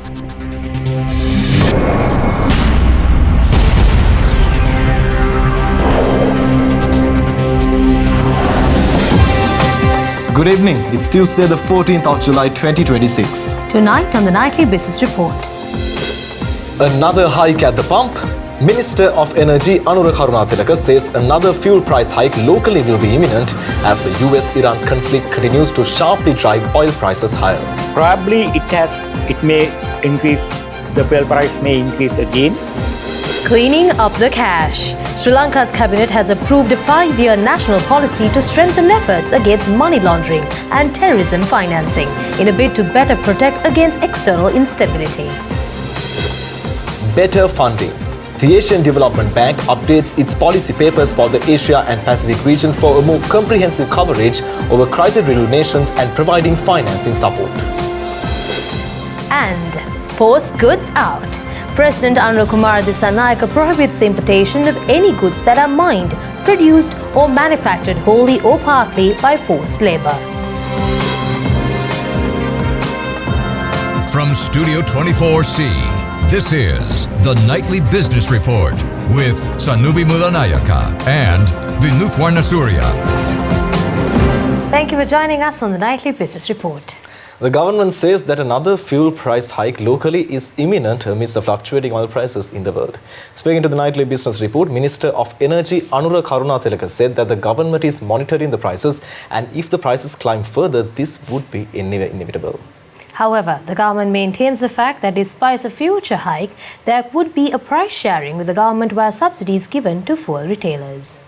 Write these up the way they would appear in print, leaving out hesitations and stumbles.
Good evening. It's Tuesday, the 14th of July 2026. Tonight on the Nightly Business Report. Another hike at the pump. Minister of Energy Anura Karunathilake says another fuel price hike locally will be imminent as the U.S Iran conflict continues to sharply drive oil prices higher. Probably it may increase, the fuel price may increase again. Cleaning up the cash. Sri Lanka's cabinet has approved a 5-year national policy to strengthen efforts against money laundering and terrorism financing in a bid to better protect against external instability. Better funding. The Asian Development Bank updates its policy papers for the Asia and Pacific region for a more comprehensive coverage over crisis-riddled nations and providing financing support. And force goods out. President Anura Kumara Dissanayake prohibits the importation of any goods that are mined, produced or manufactured wholly or partly by forced labor. From Studio 24C, this is the Nightly Business Report with Sanuvi Mulanayaka and Vinuthwarna Surya. Thank you for joining us on the Nightly Business Report. The government says that another fuel price hike locally is imminent amidst the fluctuating oil prices in the world. Speaking to the Nightly Business Report, Minister of Energy Anura Karunathilake said that the government is monitoring the prices and if the prices climb further, this would be inevitable. However, the government maintains the fact that despite a future hike, there would be a price sharing with the government via subsidies given to fuel retailers.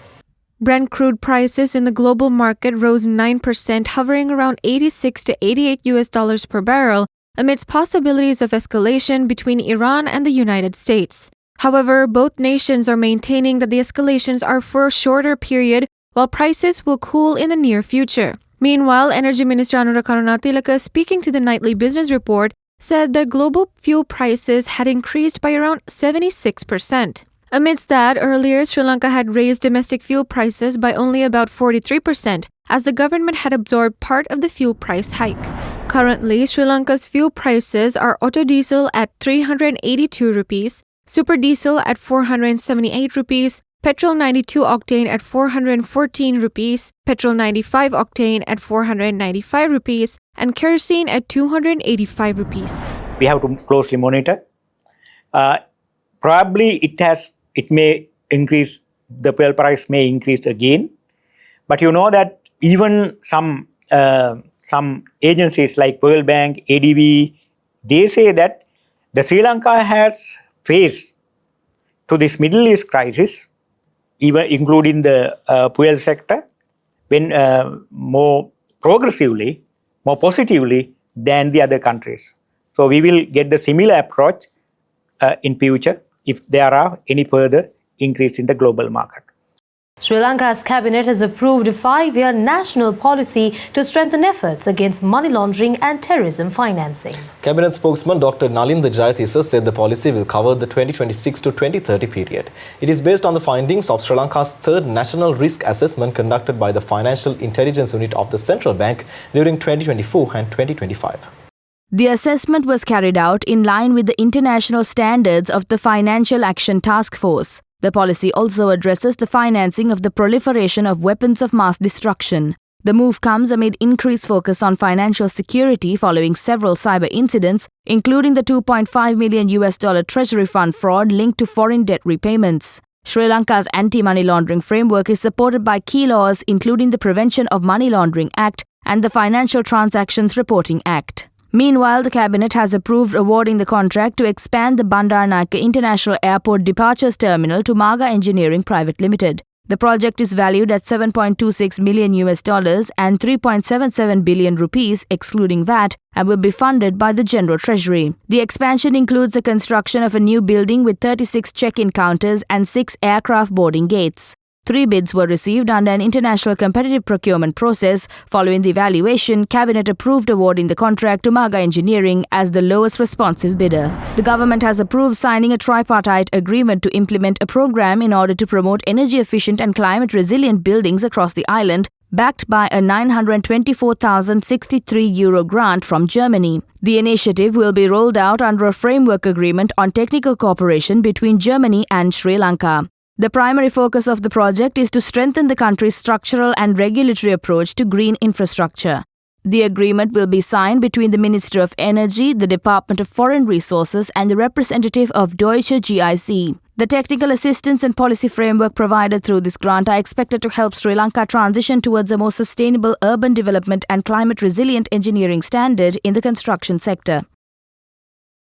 Brent crude prices in the global market rose 9%, hovering around $86 to $88 per barrel, amidst possibilities of escalation between Iran and the United States. However, both nations are maintaining that the escalations are for a shorter period, while prices will cool in the near future. Meanwhile, Energy Minister Anura Karunathilake, speaking to the Nightly Business Report, said that global fuel prices had increased by around 76%. Amidst that, earlier, Sri Lanka had raised domestic fuel prices by only about 43%, as the government had absorbed part of the fuel price hike. Currently, Sri Lanka's fuel prices are auto diesel at 382 rupees, super diesel at 478 rupees, petrol 92 octane at 414 rupees, petrol 95 octane at 495 rupees, and kerosene at 285 rupees. We have to closely monitor. Probably it may increase, the fuel price may increase again. But you know that even some agencies like World Bank, ADB, they say that the Sri Lanka has faced to this Middle East crisis, even including the fuel sector, when more progressively, more positively than the other countries. So we will get the similar approach in future if there are any further increase in the global market. Sri Lanka's cabinet has approved a 5-year national policy to strengthen efforts against money laundering and terrorism financing. Cabinet spokesman Dr. Nalinda Jayatissa said the policy will cover the 2026 to 2030 period. It is based on the findings of Sri Lanka's third national risk assessment conducted by the Financial Intelligence Unit of the Central Bank during 2024 and 2025. The assessment was carried out in line with the international standards of the Financial Action Task Force. The policy also addresses the financing of the proliferation of weapons of mass destruction. The move comes amid increased focus on financial security following several cyber incidents, including the $2.5 million Treasury Fund fraud linked to foreign debt repayments. Sri Lanka's anti-money laundering framework is supported by key laws including the Prevention of Money Laundering Act and the Financial Transactions Reporting Act. Meanwhile, the Cabinet has approved awarding the contract to expand the Bandaranaike International Airport Departures Terminal to Maga Engineering Private Limited. The project is valued at $7.26 million and 3.77 billion rupees excluding VAT and will be funded by the General Treasury. The expansion includes the construction of a new building with 36 check-in counters and 6 aircraft boarding gates. 3 bids were received under an international competitive procurement process. Following the evaluation, Cabinet approved awarding the contract to Maga Engineering as the lowest responsive bidder. The government has approved signing a tripartite agreement to implement a program in order to promote energy-efficient and climate-resilient buildings across the island backed by a €924,063 grant from Germany. The initiative will be rolled out under a framework agreement on technical cooperation between Germany and Sri Lanka. The primary focus of the project is to strengthen the country's structural and regulatory approach to green infrastructure. The agreement will be signed between the Minister of Energy, the Department of Foreign Resources, and the representative of Deutsche GIC. The technical assistance and policy framework provided through this grant are expected to help Sri Lanka transition towards a more sustainable urban development and climate-resilient engineering standard in the construction sector.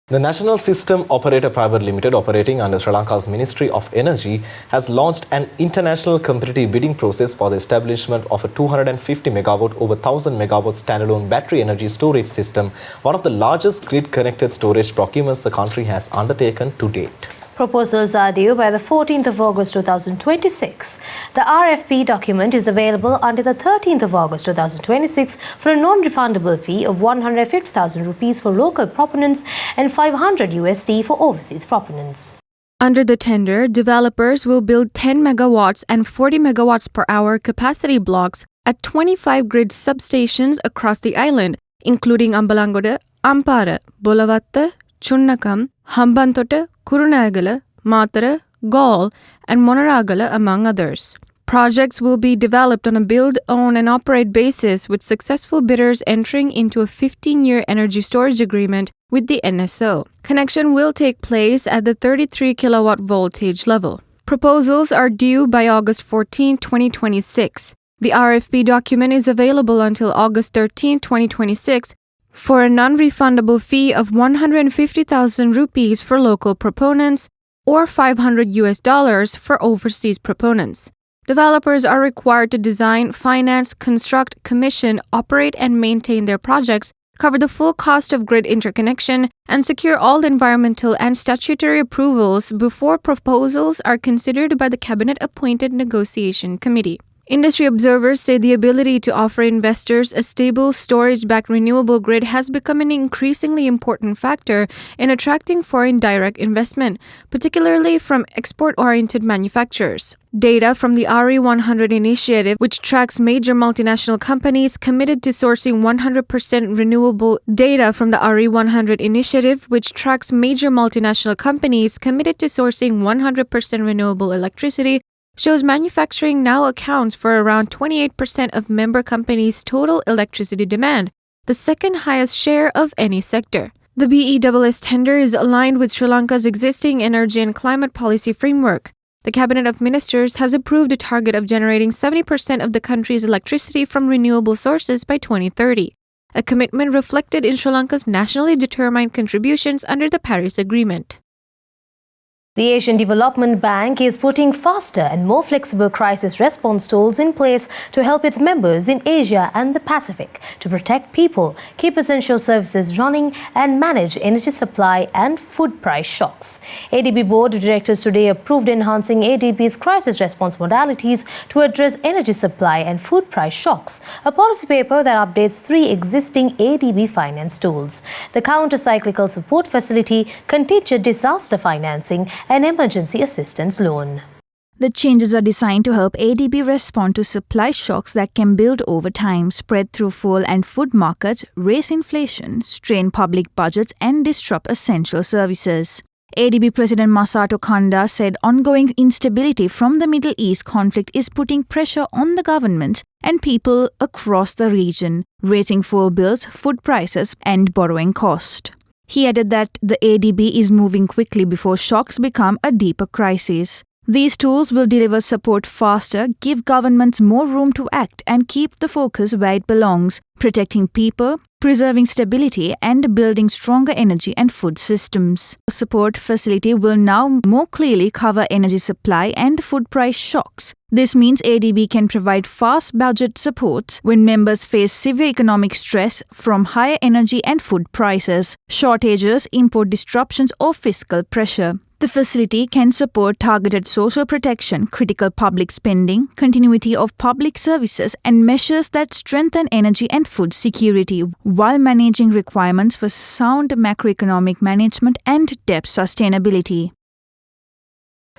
The National System Operator Private Limited, operating under Sri Lanka's Ministry of Energy, has launched an international competitive bidding process for the establishment of a 250 megawatt over 1000 megawatt standalone battery energy storage system, one of the largest grid-connected storage procurements the country has undertaken to date. Proposals are due by the 14th of August 2026. The RFP document is available until the 13th of August 2026 for a non-refundable fee of 150,000 rupees for local proponents and $500 for overseas proponents. Under the tender, developers will build 10 megawatts and 40 megawatts per hour capacity blocks at 25 grid substations across the island, including Ambalangoda, Ampara, Bolavatta, Chunnakam, Hambantota, Kurunagala, Matara, Gaul, and Monaragala, among others. Projects will be developed on a build, own, and operate basis, with successful bidders entering into a 15-year energy storage agreement with the NSO. Connection will take place at the 33 kilowatt voltage level. Proposals are due by August 14, 2026. The RFP document is available until August 13, 2026, for a non-refundable fee of 150,000 rupees for local proponents or $500 for overseas proponents. Developers are required to design, finance, construct, commission, operate, and maintain their projects, cover the full cost of grid interconnection, and secure all the environmental and statutory approvals before proposals are considered by the Cabinet-appointed negotiation committee. Industry observers say the ability to offer investors a stable, storage-backed renewable grid has become an increasingly important factor in attracting foreign direct investment, particularly from export-oriented manufacturers. Data from the RE100 initiative, which tracks major multinational companies committed to sourcing 100% renewable renewable electricity, shows manufacturing now accounts for around 28% of member companies' total electricity demand, the second highest share of any sector. The BESS tender is aligned with Sri Lanka's existing energy and climate policy framework. The Cabinet of Ministers has approved a target of generating 70% of the country's electricity from renewable sources by 2030, a commitment reflected in Sri Lanka's nationally determined contributions under the Paris Agreement. The Asian Development Bank is putting faster and more flexible crisis response tools in place to help its members in Asia and the Pacific to protect people, keep essential services running, and manage energy supply and food price shocks. ADB Board of Directors today approved enhancing ADB's crisis response modalities to address energy supply and food price shocks, a policy paper that updates 3 existing ADB finance tools: the counter-cyclical support facility, contingent disaster financing, and emergency assistance loan. The changes are designed to help ADB respond to supply shocks that can build over time, spread through fuel and food markets, raise inflation, strain public budgets, and disrupt essential services. ADB President Masato Kanda said ongoing instability from the Middle East conflict is putting pressure on the government and people across the region, raising fuel bills, food prices, and borrowing costs. He added that the ADB is moving quickly before shocks become a deeper crisis. These tools will deliver support faster, give governments more room to act, and keep the focus where it belongs, protecting people, preserving stability, and building stronger energy and food systems. The support facility will now more clearly cover energy supply and food price shocks. This means ADB can provide fast budget supports when members face severe economic stress from higher energy and food prices, shortages, import disruptions, or fiscal pressure. The facility can support targeted social protection, critical public spending, continuity of public services, and measures that strengthen energy and food security, while managing requirements for sound macroeconomic management and debt sustainability.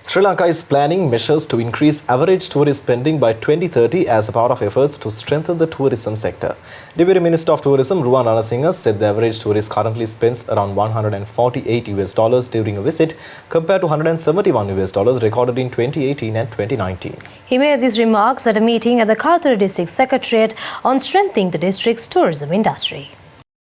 Sri Lanka is planning measures to increase average tourist spending by 2030 as a part of efforts to strengthen the tourism sector. Deputy Minister of Tourism Ruwan Ranasinghe said the average tourist currently spends around $148 during a visit compared to $171 recorded in 2018 and 2019. He made these remarks at a meeting at the Karunathilake District Secretariat on strengthening the district's tourism industry.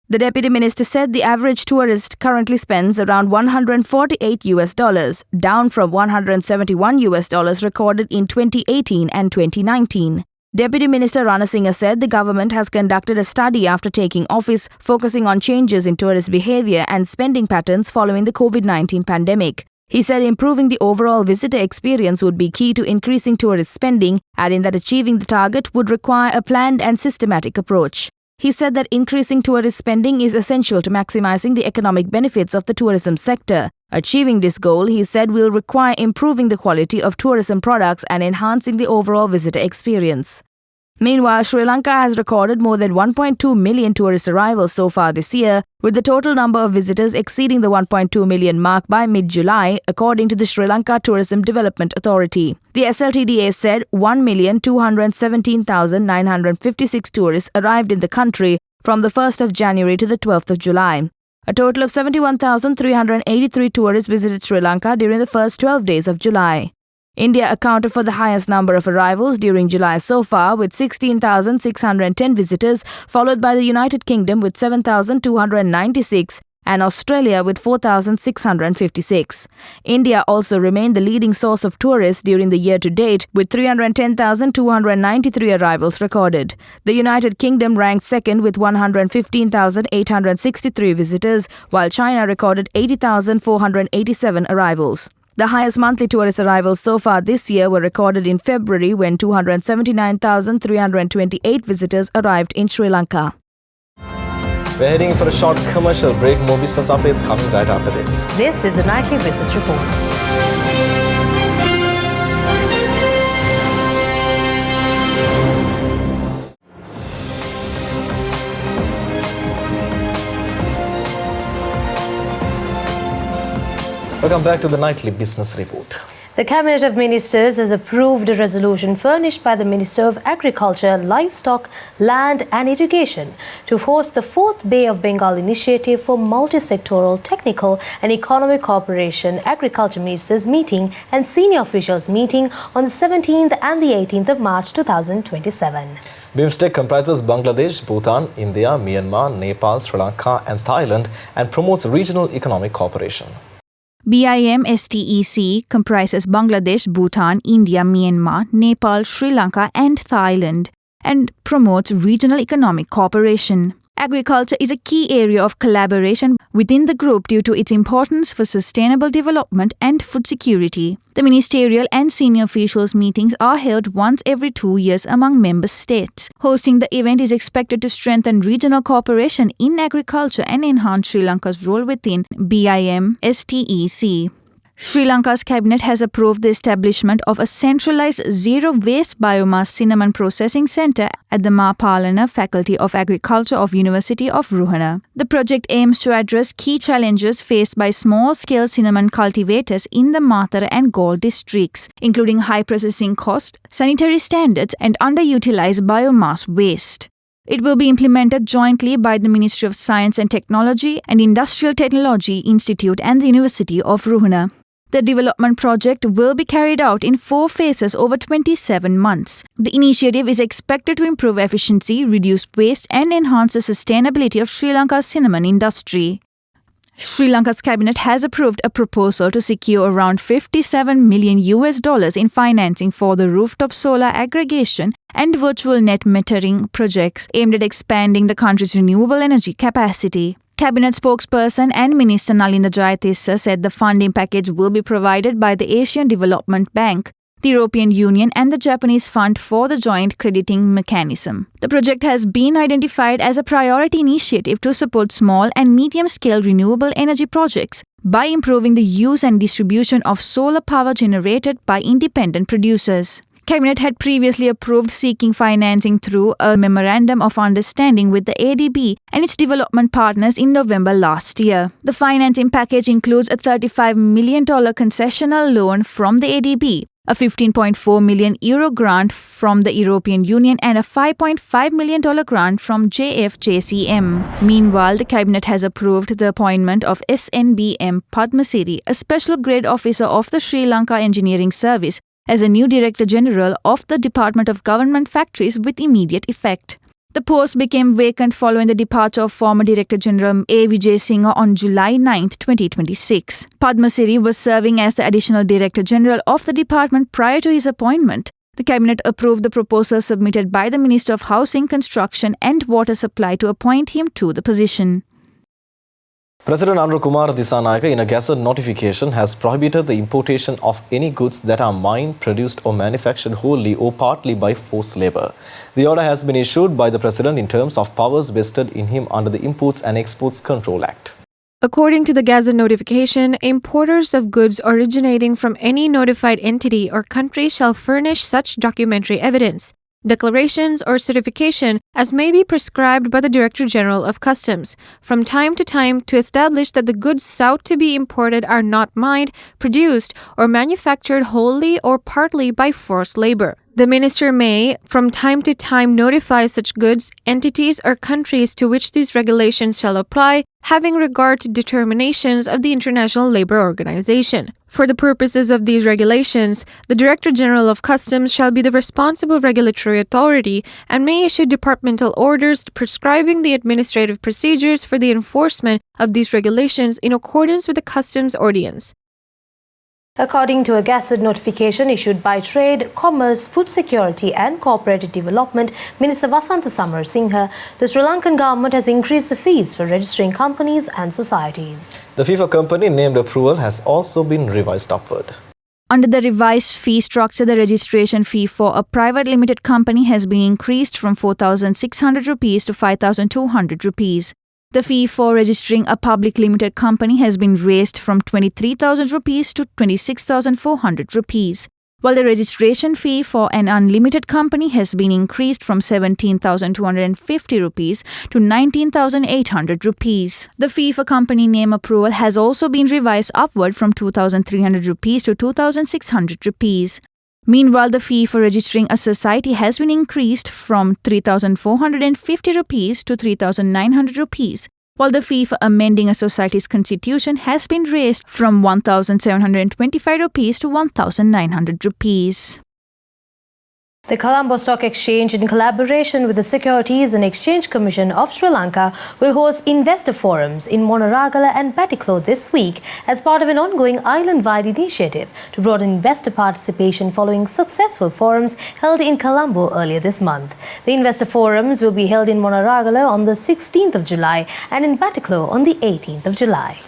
The Deputy Minister said the average tourist currently spends around $148, down from $171 recorded in 2018 and 2019. Deputy Minister Ranasinghe said the government has conducted a study after taking office focusing on changes in tourist behavior and spending patterns following the COVID-19 pandemic. He said improving the overall visitor experience would be key to increasing tourist spending, adding that achieving the target would require a planned and systematic approach. He said that increasing tourist spending is essential to maximizing the economic benefits of the tourism sector. Achieving this goal, he said, will require improving the quality of tourism products and enhancing the overall visitor experience. Meanwhile, Sri Lanka has recorded more than 1.2 million tourist arrivals so far this year, with the total number of visitors exceeding the 1.2 million mark by mid-July, according to the Sri Lanka Tourism Development Authority. The SLTDA said 1,217,956 tourists arrived in the country from the 1st of January to the 12th of July. A total of 71,383 tourists visited Sri Lanka during the first 12 days of July. India accounted for the highest number of arrivals during July so far, with 16,610 visitors, followed by the United Kingdom with 7,296 and Australia with 4,656. India also remained the leading source of tourists during the year to date, with 310,293 arrivals recorded. The United Kingdom ranked second with 115,863 visitors, while China recorded 80,487 arrivals. The highest monthly tourist arrivals so far this year were recorded in February, when 279,328 visitors arrived in Sri Lanka. We're heading for a short commercial break. More business updates coming right after this. This is the Nightly Business Report. Welcome back to the Nightly Business Report. The Cabinet of Ministers has approved a resolution furnished by the Minister of Agriculture, Livestock, Land and Irrigation to host the 4th Bay of Bengal Initiative for Multi-Sectoral, Technical and Economic Cooperation Agriculture Ministers meeting and Senior Officials meeting on the 17th and the 18th of March 2027. BIMSTEC comprises Bangladesh, Bhutan, India, Myanmar, Nepal, Sri Lanka and Thailand and promotes regional economic cooperation. BIMSTEC comprises Bangladesh, Bhutan, India, Myanmar, Nepal, Sri Lanka and Thailand and promotes regional economic cooperation. Agriculture is a key area of collaboration within the group due to its importance for sustainable development and food security. The ministerial and senior officials meetings are held once every 2 years among member states. Hosting the event is expected to strengthen regional cooperation in agriculture and enhance Sri Lanka's role within BIMSTEC. Sri Lanka's cabinet has approved the establishment of a centralized zero-waste biomass cinnamon processing centre at the Mahapalana Faculty of Agriculture of University of Ruhana. The project aims to address key challenges faced by small-scale cinnamon cultivators in the Mathura and Galle districts, including high processing cost, sanitary standards and underutilized biomass waste. It will be implemented jointly by the Ministry of Science and Technology and Industrial Technology Institute and the University of Ruhana. The development project will be carried out in 4 phases over 27 months. The initiative is expected to improve efficiency, reduce waste and enhance the sustainability of Sri Lanka's cinnamon industry. Sri Lanka's cabinet has approved a proposal to secure around $57 million in financing for the rooftop solar aggregation and virtual net metering projects aimed at expanding the country's renewable energy capacity. Cabinet spokesperson and Minister Nalinda Jayatissa said the funding package will be provided by the Asian Development Bank, the European Union and the Japanese Fund for the Joint Crediting Mechanism. The project has been identified as a priority initiative to support small and medium-scale renewable energy projects by improving the use and distribution of solar power generated by independent producers. Cabinet had previously approved seeking financing through a Memorandum of Understanding with the ADB and its development partners in November last year. The financing package includes a $35 million concessional loan from the ADB, a €15.4 million grant from the European Union and a $5.5 million grant from JFJCM. Meanwhile, the Cabinet has approved the appointment of SNBM Padmasiri, a special grade officer of the Sri Lanka Engineering Service, as a new Director General of the Department of Government Factories with immediate effect. The post became vacant following the departure of former Director General A. Vijay Singh on July 9, 2026. Padmasiri was serving as the Additional Director General of the department prior to his appointment. The Cabinet approved the proposal submitted by the Minister of Housing, Construction and Water Supply to appoint him to the position. President Anura Kumara Dissanayake, in a Gazette notification, has prohibited the importation of any goods that are mined, produced or manufactured wholly or partly by forced labour. The order has been issued by the President in terms of powers vested in him under the Imports and Exports Control Act. According to the Gazette notification, importers of goods originating from any notified entity or country shall furnish such documentary evidence, declarations or certification as may be prescribed by the Director General of Customs from time to time to establish that the goods sought to be imported are not mined, produced or manufactured wholly or partly by forced labor. The Minister may, from time to time, notify such goods, entities or countries to which these regulations shall apply, having regard to determinations of the International Labour Organization. For the purposes of these regulations, the Director General of Customs shall be the responsible regulatory authority and may issue departmental orders prescribing the administrative procedures for the enforcement of these regulations in accordance with the Customs Ordinance. According to a Gazette notification issued by Trade, Commerce, Food Security and Cooperative Development Minister Vasantha Samarsinghe, the Sri Lankan government has increased the fees for registering companies and societies. The fee for company named approval has also been revised upward. Under the revised fee structure, the registration fee for a private limited company has been increased from 4,600 rupees to 5,200 rupees. The fee for registering a public limited company has been raised from 23,000 rupees to 26,400 rupees, while the registration fee for an unlimited company has been increased from 17,250 rupees to 19,800 rupees. The fee for company name approval has also been revised upward from 2,300 rupees to 2,600 rupees. Meanwhile, the fee for registering a society has been increased from 3,450 rupees to 3,900 rupees, while the fee for amending a society's constitution has been raised from 1,725 rupees to 1,900 rupees. The Colombo Stock Exchange, in collaboration with the Securities and Exchange Commission of Sri Lanka, will host investor forums in Monaragala and Batticaloa this week as part of an ongoing island-wide initiative to broaden investor participation following successful forums held in Colombo earlier this month. The investor forums will be held in Monaragala on the 16th of July and in Batticaloa on the 18th of July.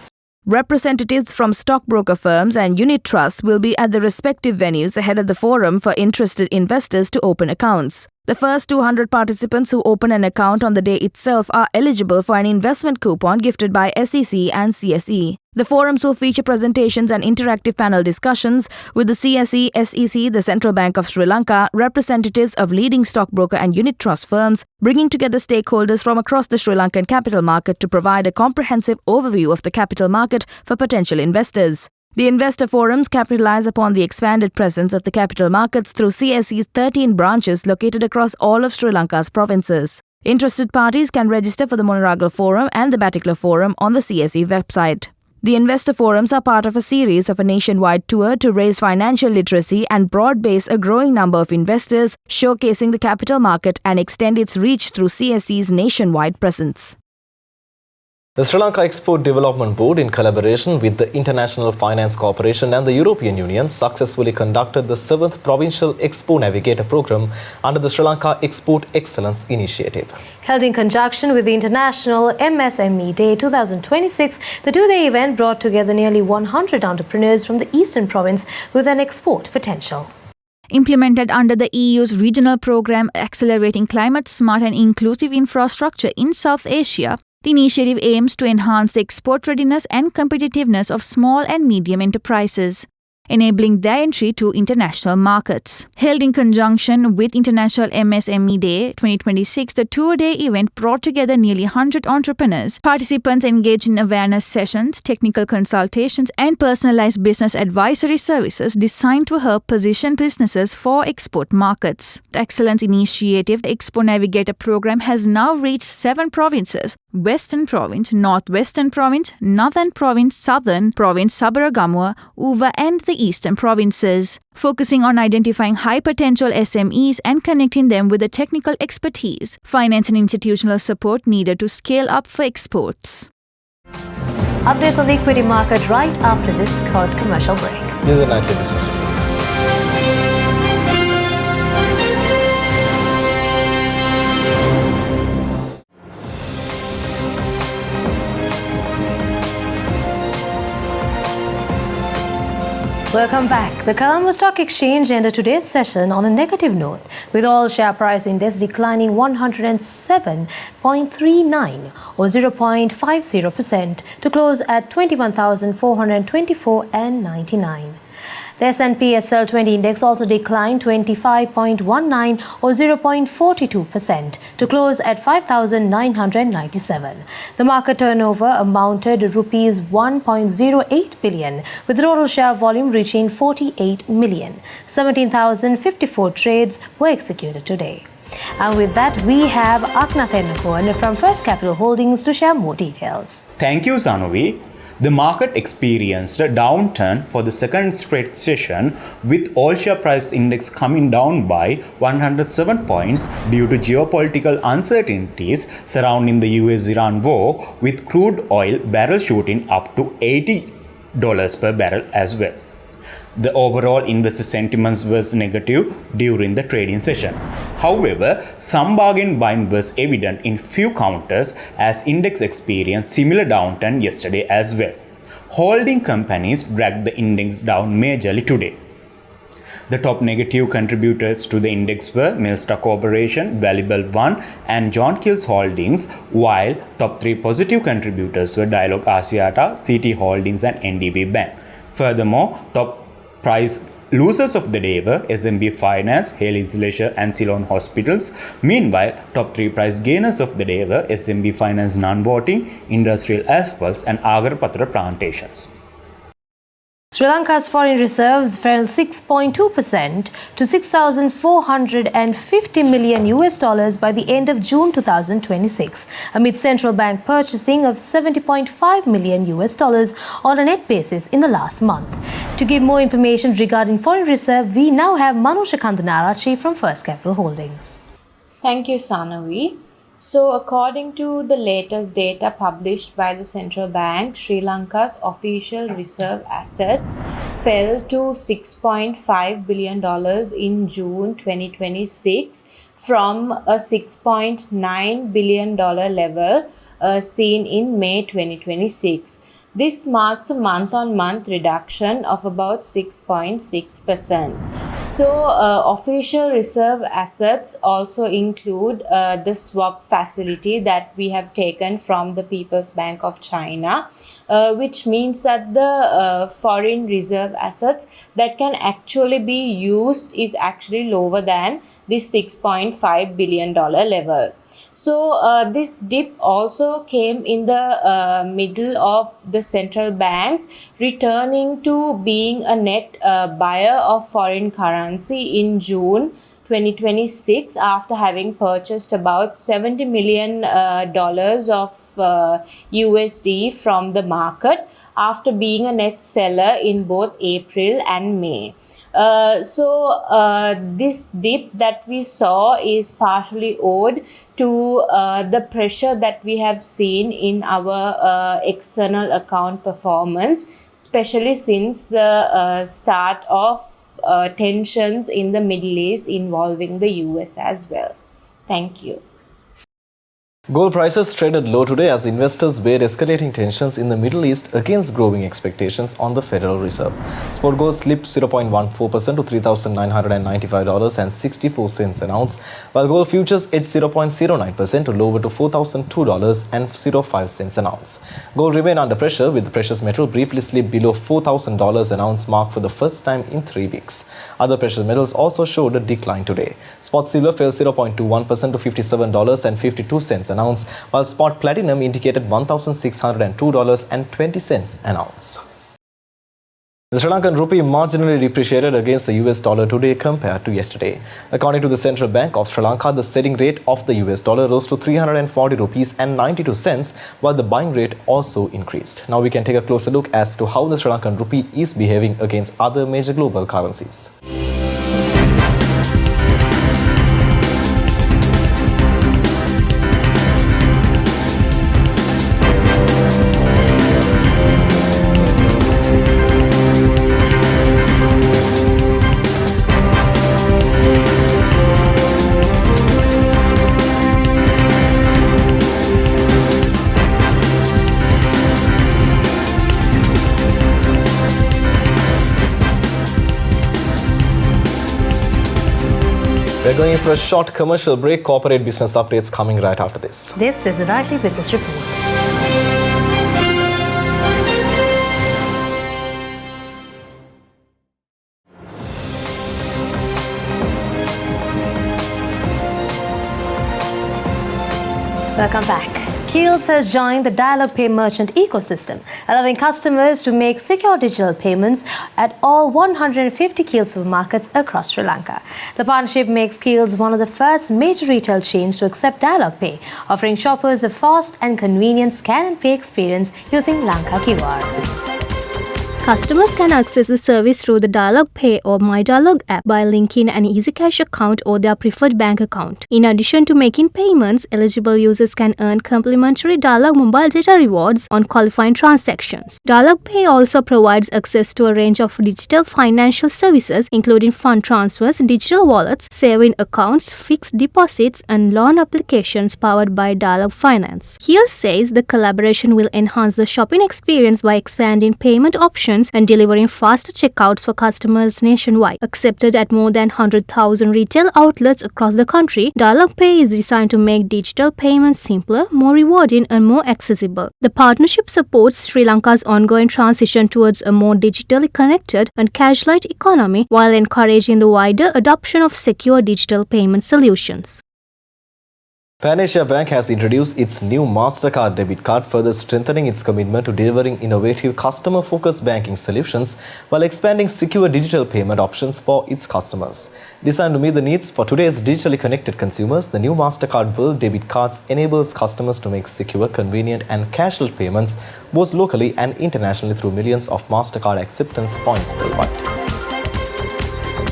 Representatives from stockbroker firms and unit trusts will be at the respective venues ahead of the forum for interested investors to open accounts. The first 200 participants who open an account on the day itself are eligible for an investment coupon gifted by SEC and CSE. The forums will feature presentations and interactive panel discussions with the CSE, SEC, the Central Bank of Sri Lanka, representatives of leading stockbroker and unit trust firms, bringing together stakeholders from across the Sri Lankan capital market to provide a comprehensive overview of the capital market for potential investors. The investor forums capitalize upon the expanded presence of the capital markets through CSE's 13 branches located across all of Sri Lanka's provinces. Interested parties can register for the Monaragala Forum and the Batticaloa Forum on the CSE website. The investor forums are part of a series of a nationwide tour to raise financial literacy and broad-base a growing number of investors, showcasing the capital market and extend its reach through CSE's nationwide presence. The Sri Lanka Export Development Board, in collaboration with the International Finance Corporation and the European Union, successfully conducted the 7th Provincial Expo Navigator Programme under the Sri Lanka Export Excellence Initiative. Held in conjunction with the International MSME Day 2026, the two-day event brought together nearly 100 entrepreneurs from the Eastern Province with an export potential. Implemented under the EU's regional program Accelerating Climate Smart and Inclusive Infrastructure in South Asia, the initiative aims to enhance the export readiness and competitiveness of small and medium enterprises. enabling their entry to international markets. Held in conjunction with International MSME Day 2026, the two-day event brought together nearly 100 entrepreneurs. Participants engaged in awareness sessions, technical consultations, and personalized business advisory services designed to help position businesses for export markets. The Excellence Initiative, the Expo Navigator program, has now reached 7 provinces: Western Province, Northwestern Province, Northern Province, Southern Province, Sabaragamuwa, Uva, and the Eastern Provinces, focusing on identifying high-potential SMEs and connecting them with the technical expertise, finance and institutional support needed to scale up for exports. Updates on the equity market right after this short commercial break. This is the Nightly Business Report. Welcome back. The Colombo Stock Exchange ended today's session on a negative note, with all share price index declining 107.39 or 0.50% to close at 21,424.99. The S&P SL20 index also declined 25.19 or 0.42% to close at 5,997. The market turnover amounted to rupees 1.08 billion, with total share volume reaching 48 million. 17,054 trades were executed today. And with that, we have Aknath from First Capital Holdings to share more details. Thank you, Sanuvi. The market experienced a downturn for the second straight session, with all share price index coming down by 107 points due to geopolitical uncertainties surrounding the U.S Iran war, with crude oil barrel shooting up to $80 per barrel as well. The overall investor sentiments was negative during the trading session. However, some bargain buying was evident in few counters as index experienced similar downturn yesterday as well. Holding companies dragged the index down majorly today. The top negative contributors to the index were Milstar Corporation, Valuable One, and John Kills Holdings, while top 3 positive contributors were Dialog Asiata, CT Holdings, and NDB Bank. Furthermore, top price losers of the day were SMB Finance, Haley's Leisure, and Ceylon Hospitals. Meanwhile, top 3 price gainers of the day were SMB Finance Non-Voting, Industrial Asphalts, and Agarpatra Plantations. Sri Lanka's foreign reserves fell 6.2% to 6,450 million US dollars by the end of June 2026, amid central bank purchasing of 70.5 million US dollars on a net basis in the last month. To give more information regarding foreign reserve, we now have Manusha Kandanarachi from First Capital Holdings. Thank you, Sanavi. So, according to the latest data published by the central bank, Sri Lanka's official reserve assets fell to $6.5 billion in June 2026 from a $6.9 billion level seen in May 2026. This marks a month-on-month reduction of about 6.6%. So, official reserve assets also include the swap facility that we have taken from the People's Bank of China, which means that the foreign reserve assets that can actually be used is actually lower than this $6.5 billion level. So, this dip also came in the middle of the central bank returning to being a net buyer of foreign currency in June 2026 after having purchased about $70 million of USD from the market after being a net seller in both April and May. This dip that we saw is partially owed to the pressure that we have seen in our external account performance, especially since the start of tensions in the Middle East involving the US as well. Thank you. Gold prices traded low today as investors weighed escalating tensions in the Middle East against growing expectations on the Federal Reserve. Spot gold slipped 0.14% to $3,995.64 an ounce, while gold futures edged 0.09% to lower to $4,002.05 an ounce. Gold remained under pressure, with the precious metal briefly slipped below $4,000 an ounce mark for the first time in 3 weeks. Other precious metals also showed a decline today. Spot silver fell 0.21% to $57.52 an ounce, while spot platinum indicated $1,602.20 an ounce. The Sri Lankan rupee marginally depreciated against the US dollar today compared to yesterday. According to the Central Bank of Sri Lanka, the selling rate of the US dollar rose to 340 rupees and 92 cents, while the buying rate also increased. Now we can take a closer look as to how the Sri Lankan rupee is behaving against other major global currencies. We're going for a short commercial break. Corporate business updates coming right after this. This is the Nightly Business Report. Welcome back. Keels has joined the Dialog Pay merchant ecosystem, allowing customers to make secure digital payments at all 150 Keels supermarkets across Sri Lanka. The partnership makes Keels one of the first major retail chains to accept Dialog Pay, offering shoppers a fast and convenient scan and pay experience using Lanka QR. Customers can access the service through the Dialog Pay or My Dialog app by linking an EasyCash account or their preferred bank account. In addition to making payments, eligible users can earn complimentary Dialog mobile data rewards on qualifying transactions. Dialog Pay also provides access to a range of digital financial services, including fund transfers, digital wallets, saving accounts, fixed deposits, and loan applications powered by Dialog Finance. Here says the collaboration will enhance the shopping experience by expanding payment options and delivering faster checkouts for customers nationwide. Accepted at more than 100,000 retail outlets across the country, Dialog Pay is designed to make digital payments simpler, more rewarding, and more accessible. The partnership supports Sri Lanka's ongoing transition towards a more digitally connected and cash-light economy while encouraging the wider adoption of secure digital payment solutions. Pan Asia Bank has introduced its new MasterCard debit card, further strengthening its commitment to delivering innovative customer-focused banking solutions while expanding secure digital payment options for its customers. Designed to meet the needs for today's digitally connected consumers, the new MasterCard World debit cards enables customers to make secure, convenient and cashless payments both locally and internationally through millions of MasterCard acceptance points worldwide.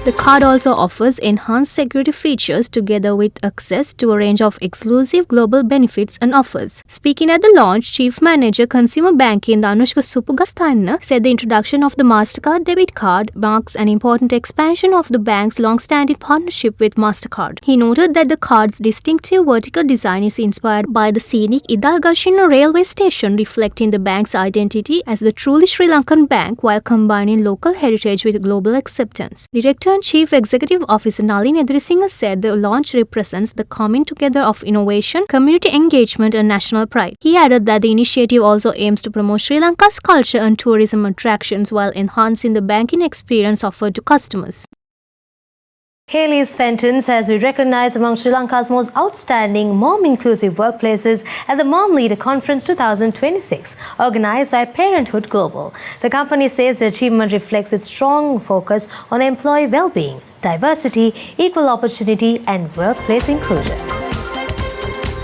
The card also offers enhanced security features together with access to a range of exclusive global benefits and offers. Speaking at the launch, Chief Manager Consumer Banking Anushka Supugasthanna said the introduction of the MasterCard debit card marks an important expansion of the bank's long-standing partnership with MasterCard. He noted that the card's distinctive vertical design is inspired by the scenic Idalgashina railway station, reflecting the bank's identity as the truly Sri Lankan bank while combining local heritage with global acceptance. Director and Chief Executive Officer Nalin Edrisinghe said the launch represents the coming together of innovation, community engagement and national pride. He added that the initiative also aims to promote Sri Lanka's culture and tourism attractions while enhancing the banking experience offered to customers. Haley's Fenton's has been recognized among Sri Lanka's most outstanding mom-inclusive workplaces at the Mom Leader Conference 2026, organized by Parenthood Global. The company says the achievement reflects its strong focus on employee well-being, diversity, equal opportunity, and workplace inclusion.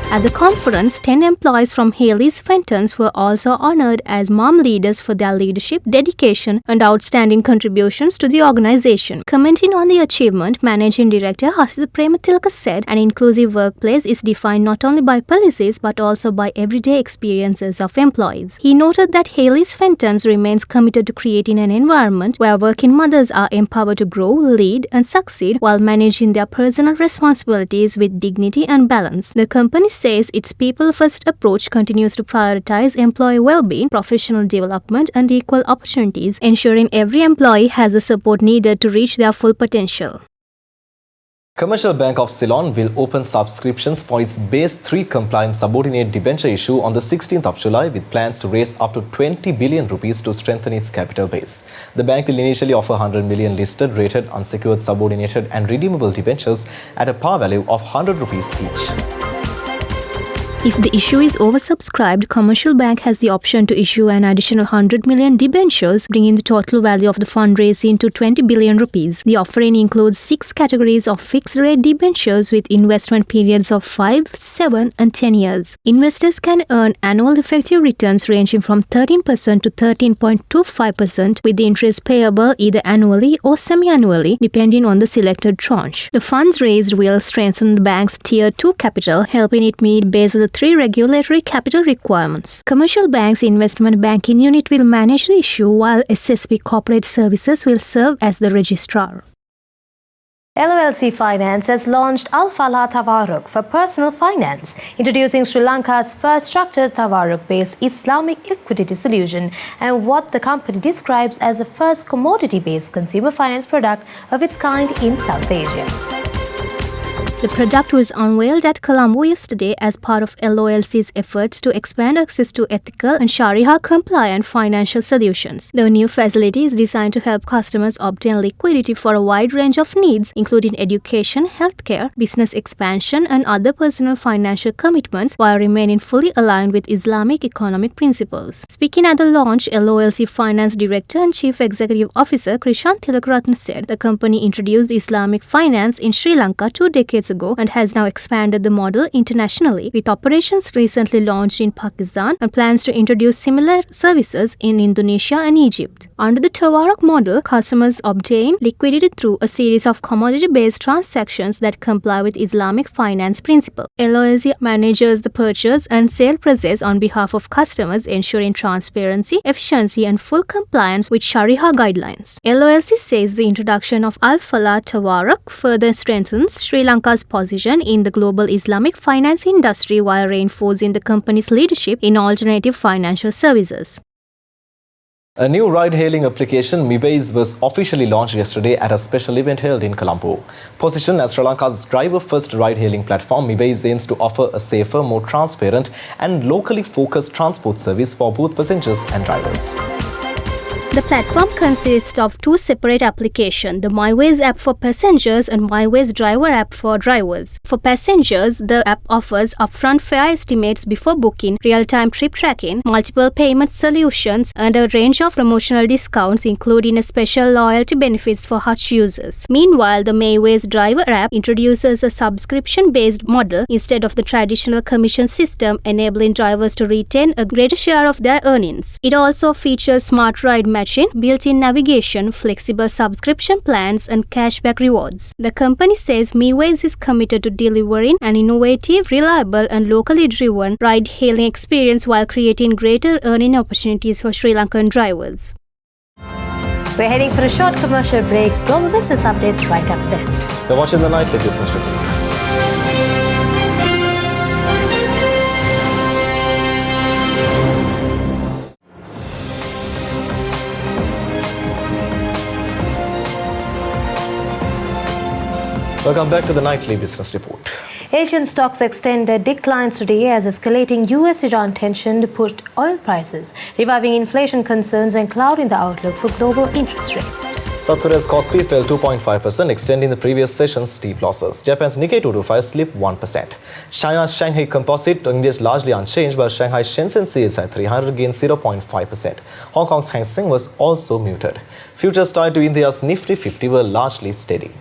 At the conference, 10 employees from Haley's Fenton's were also honored as mom leaders for their leadership, dedication, and outstanding contributions to the organization. Commenting on the achievement, Managing Director Hasitha Premathilake said an inclusive workplace is defined not only by policies but also by everyday experiences of employees. He noted that Haley's Fenton's remains committed to creating an environment where working mothers are empowered to grow, lead, and succeed while managing their personal responsibilities with dignity and balance. The company says its people-first approach continues to prioritize employee well-being, professional development, and equal opportunities, ensuring every employee has the support needed to reach their full potential. Commercial Bank of Ceylon will open subscriptions for its Base 3 compliant subordinate debenture issue on the 16th of July with plans to raise up to 20 billion rupees to strengthen its capital base. The bank will initially offer 100 million listed, rated, unsecured, subordinated and redeemable debentures at a par value of 100 rupees each. If the issue is oversubscribed, Commercial Bank has the option to issue an additional 100 million debentures, bringing the total value of the fundraising to 20 billion rupees. The offering includes 6 categories of fixed-rate debentures with investment periods of 5, 7 and 10 years. Investors can earn annual effective returns ranging from 13% to 13.25%, with the interest payable either annually or semi-annually, depending on the selected tranche. The funds raised will strengthen the bank's Tier 2 capital, helping it meet Basel 3 regulatory capital requirements. Commercial Bank's investment banking unit will manage the issue, while SSB Corporate Services will serve as the registrar. LOLC Finance has launched Al-Falah Tawarruk for personal finance, introducing Sri Lanka's first structured Tawarruk-based Islamic liquidity solution and what the company describes as the first commodity-based consumer finance product of its kind in South Asia. The product was unveiled at Colombo yesterday as part of LOLC's efforts to expand access to ethical and Sharia-compliant financial solutions. The new facility is designed to help customers obtain liquidity for a wide range of needs, including education, healthcare, business expansion, and other personal financial commitments, while remaining fully aligned with Islamic economic principles. Speaking at the launch, LOLC Finance Director and Chief Executive Officer Krishan Tilakaratne said the company introduced Islamic finance in Sri Lanka 2 decades ago and has now expanded the model internationally, with operations recently launched in Pakistan and plans to introduce similar services in Indonesia and Egypt. Under the Tawarruk model, customers obtain liquidity through a series of commodity-based transactions that comply with Islamic finance principles. LOLC manages the purchase and sale process on behalf of customers, ensuring transparency, efficiency, and full compliance with Sharia guidelines. LOLC says the introduction of Al-Falah Tawarruk further strengthens Sri Lanka's position in the global Islamic finance industry while reinforcing the company's leadership in alternative financial services. A new ride-hailing application, Mibaise, was officially launched yesterday at a special event held in Colombo. Positioned as Sri Lanka's driver-first ride-hailing platform, Mibaise aims to offer a safer, more transparent and locally focused transport service for both passengers and drivers. The platform consists of 2 separate applications, the MyWays app for passengers and MyWays driver app for drivers. For passengers, the app offers upfront fare estimates before booking, real-time trip tracking, multiple payment solutions, and a range of promotional discounts, including a special loyalty benefits for Hutch users. Meanwhile, the MyWays driver app introduces a subscription-based model instead of the traditional commission system, enabling drivers to retain a greater share of their earnings. It also features smart ride matching, built-in navigation, flexible subscription plans, and cashback rewards. The company says MyWays is committed to delivering an innovative, reliable, and locally driven ride-hailing experience while creating greater earning opportunities for Sri Lankan drivers. We're heading for a short commercial break. Global business updates right after this. You're watching the Nightly Business Report. Welcome back to the Nightly Business Report. Asian stocks extended declines today as escalating U.S Iran tension pushed oil prices, reviving inflation concerns and clouding the outlook for global interest rates. South Korea's Kospi fell 2.5%, extending the previous session's steep losses. Japan's Nikkei 225 slipped 1%. China's Shanghai Composite engaged largely unchanged, while Shanghai's Shenzhen CSI 300 gained 0.5%. Hong Kong's Hang Seng was also muted. Futures tied to India's Nifty 50 were largely steady.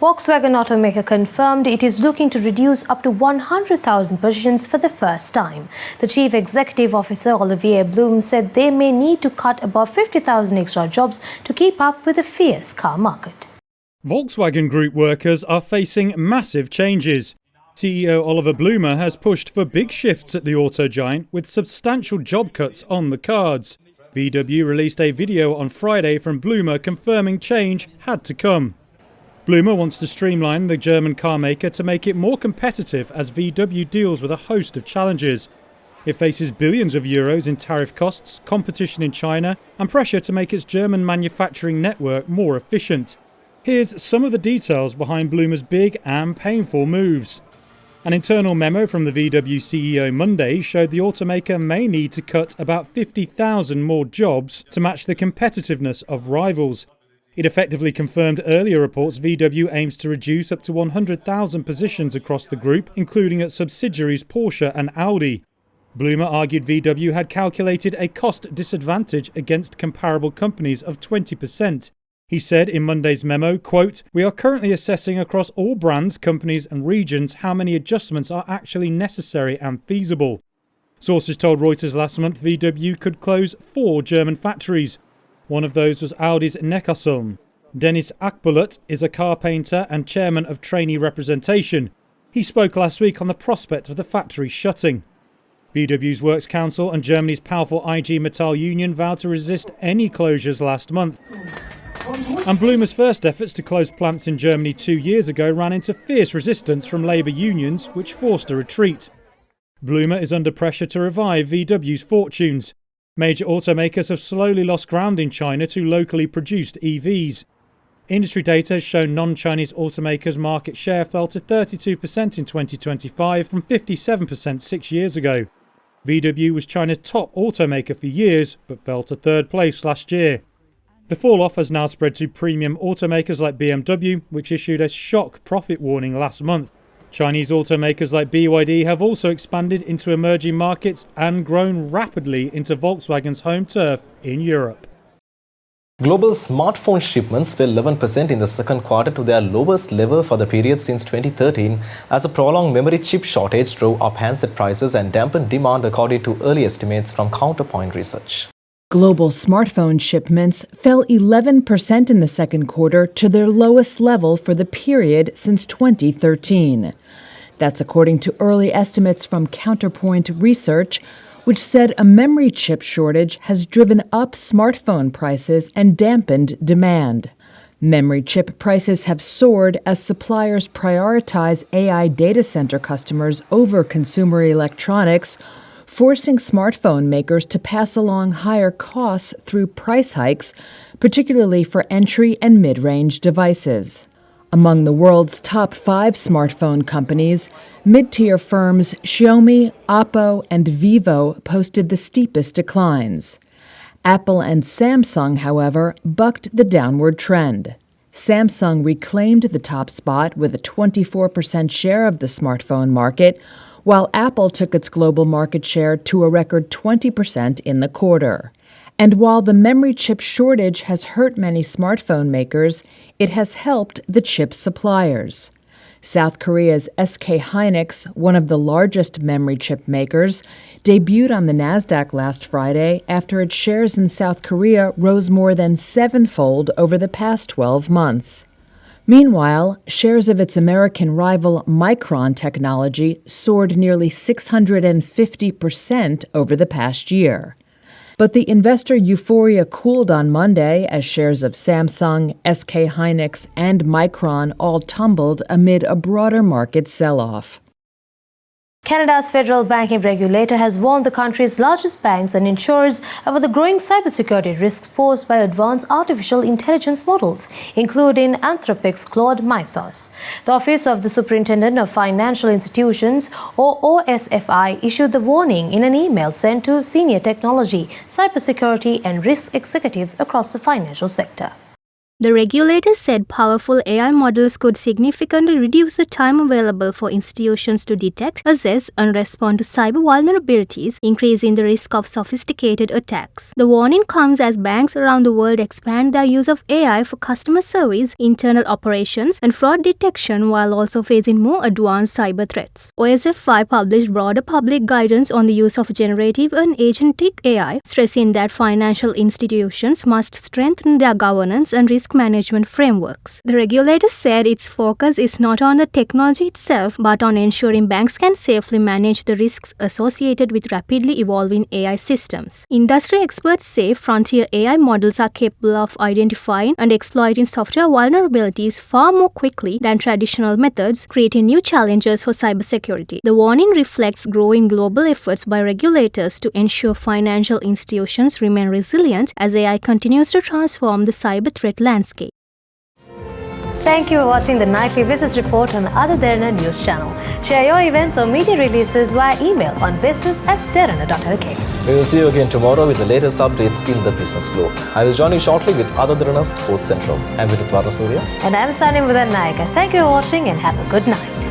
Volkswagen automaker confirmed it is looking to reduce up to 100,000 positions for the first time. The chief executive officer, Olivier Blum, said they may need to cut about 50,000 extra jobs to keep up with the fierce car market. Volkswagen Group workers are facing massive changes. CEO Oliver Blumer has pushed for big shifts at the auto giant with substantial job cuts on the cards. VW released a video on Friday from Blumer confirming change had to come. Bloomer wants to streamline the German car maker to make it more competitive as VW deals with a host of challenges. It faces billions of euros in tariff costs, competition in China, and pressure to make its German manufacturing network more efficient. Here's some of the details behind Bloomer's big and painful moves. An internal memo from the VW CEO Monday showed the automaker may need to cut about 50,000 more jobs to match the competitiveness of rivals. It effectively confirmed earlier reports VW aims to reduce up to 100,000 positions across the group, including at subsidiaries Porsche and Audi. Bloomer argued VW had calculated a cost disadvantage against comparable companies of 20%. He said in Monday's memo, quote, "We are currently assessing across all brands, companies and regions how many adjustments are actually necessary and feasible." Sources told Reuters last month VW could close 4 German factories. One of those was Audi's Neckarsulm. Dennis Akbulut is a car painter and chairman of trainee representation. He spoke last week on the prospect of the factory shutting. VW's Works Council and Germany's powerful IG Metall union vowed to resist any closures last month. And Bloomer's first efforts to close plants in Germany 2 years ago ran into fierce resistance from labour unions, which forced a retreat. Bloomer is under pressure to revive VW's fortunes. Major automakers have slowly lost ground in China to locally produced EVs. Industry data has shown non-Chinese automakers' market share fell to 32% in 2025 from 57% 6 years ago. VW was China's top automaker for years, but fell to third place last year. The fall-off has now spread to premium automakers like BMW, which issued a shock profit warning last month. Chinese automakers like BYD have also expanded into emerging markets and grown rapidly into Volkswagen's home turf in Europe. Global smartphone shipments fell 11% in the second quarter to their lowest level for the period since 2013 as a prolonged memory chip shortage drove up handset prices and dampened demand according to early estimates from Counterpoint Research. Global smartphone shipments fell 11% in the second quarter to their lowest level for the period since 2013. That's according to early estimates from Counterpoint Research, which said a memory chip shortage has driven up smartphone prices and dampened demand. Memory chip prices have soared as suppliers prioritize AI data center customers over consumer electronics, forcing smartphone makers to pass along higher costs through price hikes, particularly for entry and mid-range devices. Among the world's top 5 smartphone companies, mid-tier firms Xiaomi, Oppo, and Vivo posted the steepest declines. Apple and Samsung, however, bucked the downward trend. Samsung reclaimed the top spot with a 24% share of the smartphone market, while Apple took its global market share to a record 20% in the quarter. And while the memory chip shortage has hurt many smartphone makers, it has helped the chip suppliers. South Korea's SK Hynix, one of the largest memory chip makers, debuted on the Nasdaq last Friday after its shares in South Korea rose more than 7-fold over the past 12 months. Meanwhile, shares of its American rival Micron Technology soared nearly 650% over the past year. But the investor euphoria cooled on Monday as shares of Samsung, SK Hynix, and Micron all tumbled amid a broader market sell-off. Canada's federal banking regulator has warned the country's largest banks and insurers about the growing cybersecurity risks posed by advanced artificial intelligence models, including Anthropic's Claude Mythos. The Office of the Superintendent of Financial Institutions, or OSFI, issued the warning in an email sent to senior technology, cybersecurity, and risk executives across the financial sector. The regulator said powerful AI models could significantly reduce the time available for institutions to detect, assess, and respond to cyber vulnerabilities, increasing the risk of sophisticated attacks. The warning comes as banks around the world expand their use of AI for customer service, internal operations, and fraud detection while also facing more advanced cyber threats. OSFI published broader public guidance on the use of generative and agentic AI, stressing that financial institutions must strengthen their governance and risk risk management frameworks. The regulator said its focus is not on the technology itself, but on ensuring banks can safely manage the risks associated with rapidly evolving AI systems. Industry experts say frontier AI models are capable of identifying and exploiting software vulnerabilities far more quickly than traditional methods, creating new challenges for cybersecurity. The warning reflects growing global efforts by regulators to ensure financial institutions remain resilient as AI continues to transform the cyber threat landscape. Thank you for watching the Nightly Business Report on Other Derana News Channel. Share your events or media releases via email on business@derana.lk. We will see you again tomorrow with the latest updates in the business globe. I will join you shortly with Other Derana Sports Central. I'm Vidit Surya. And I'm Sunny Mudanayake. Thank you for watching and have a good night.